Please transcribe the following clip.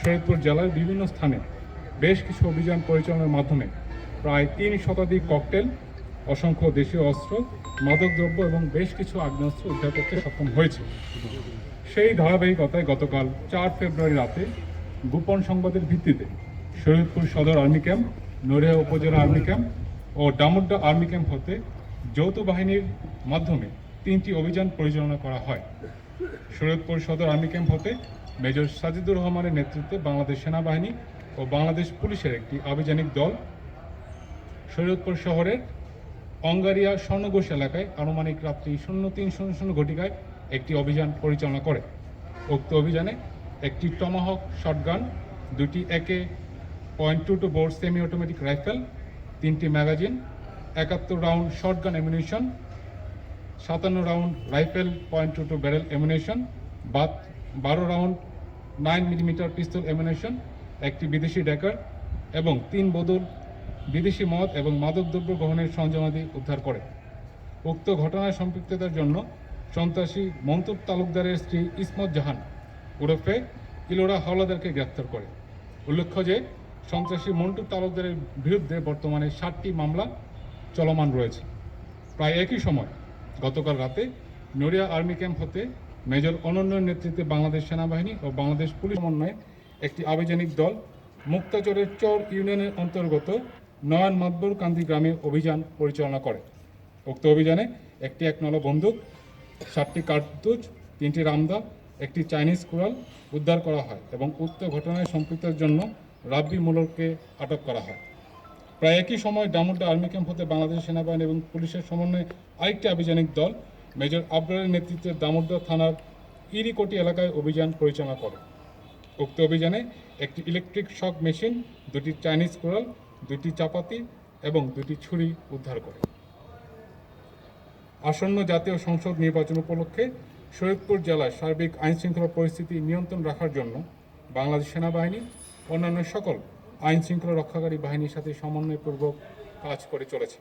শরীয়তপুর জেলার বিভিন্ন স্থানে বেশ কিছু অভিযান পরিচালনার মাধ্যমে প্রায় ৩ শতাধিক ককটেল, অসংখ্য দেশীয় অস্ত্র, মাদকদ্রব্য এবং বেশ কিছু আগ্নেয়াস্ত্র উদ্ধার করতে সক্ষম হয়েছে। সেই ধারাবাহিকতায় গতকাল ৪ ফেব্রুয়ারি রাতে গোপন সংবাদের ভিত্তিতে শরীয়তপুর সদর আর্মি ক্যাম্প, নড়িয়া উপজেলা আর্মি ক্যাম্প ও ডামুড্ডা আর্মি ক্যাম্প হতে যৌথ বাহিনীর মাধ্যমে ৩টি অভিযান পরিচালনা করা হয়। শরীয়তপুর সদর আর্মি ক্যাম্প হতে মেজর সাজিদুর রহমানের নেতৃত্বে বাংলাদেশ সেনাবাহিনী ও বাংলাদেশ পুলিশের একটি আভিযানিক দল শরীয়তপুর শহরের অঙ্গারিয়া স্বর্ণঘোষ এলাকায় আনুমানিক রাত্রি 03:00 ঘটিকায় একটি অভিযান পরিচালনা করে। উক্ত অভিযানে একটি টমাহক শটগান, 2টি AK.22 bore semi automatic rifle, 3টি magazine, 71 round shotgun ammunition, 57 round rifle .22 barrel ammunition, 12 round 9mm pistol ammunition, একটি বিদেশি ড্যাকার এবং 3 বোতল বিদেশি মদ এবং মাদকদ্রব্য গ্রহণের সরঞ্জামাদি উদ্ধার করে। উক্ত ঘটনায় সম্পৃক্ততার জন্য সন্ত্রাসী মন্তুর তালুকদারের স্ত্রী ইসমত জাহান ওরফে ইলোরা হাওলাদারকে গ্রেপ্তার করে। উল্লেখ্য যে সন্ত্রাসী মন্টু তালুকদারের বিরুদ্ধে বর্তমানে 7টি মামলা চলমান রয়েছে। প্রায় একই সময় গতকাল রাতে নড়িয়া আর্মি ক্যাম্প হতে মেজর অনন্যর নেতৃত্বে বাংলাদেশ সেনাবাহিনী ও বাংলাদেশ পুলিশ সমন্বয়ে একটি আভিযানিক দল মুক্তাচরের চর ইউনিয়নের অন্তর্গত নয়ন মাতবর কান্দি গ্রামে অভিযান পরিচালনা করে। উক্ত অভিযানে একটি 1 বন্দুক, 7টি কার্তুজ, 3টি রামদা, একটি চাইনিজ কুড়াল উদ্ধার করা হয় এবং উক্ত ঘটনায় সম্পৃক্তের জন্য রাব্বি মুলরকে আটক করা হয়। প্রায় একই সময় ডামুড্ডা আর্মি ক্যাম্প হতে বাংলাদেশ সেনাবাহিনী এবং পুলিশের সমন্বয়ে আরেকটি আভিযানিক দল মেজর আবরারের নেতৃত্বে দামোদর থানার ইরিকোটি এলাকায় অভিযান পরিচালনা করে। উক্ত অভিযানে একটি ইলেকট্রিক শক মেশিন, 2টি চাইনিজ কুড়াল, 2টি চাপাতি এবং 2টি ছুরি উদ্ধার করে। আসন্ন জাতীয় সংসদ নির্বাচন উপলক্ষে শরীয়তপুর জেলায় সার্বিক আইনশৃঙ্খলা পরিস্থিতি নিয়ন্ত্রণ রাখার জন্য বাংলাদেশ সেনাবাহিনী অন্যান্য সকল আইনশৃঙ্খলা রক্ষাকারী বাহিনীর সাথে সমন্বয়পূর্বক কাজ করে চলেছে।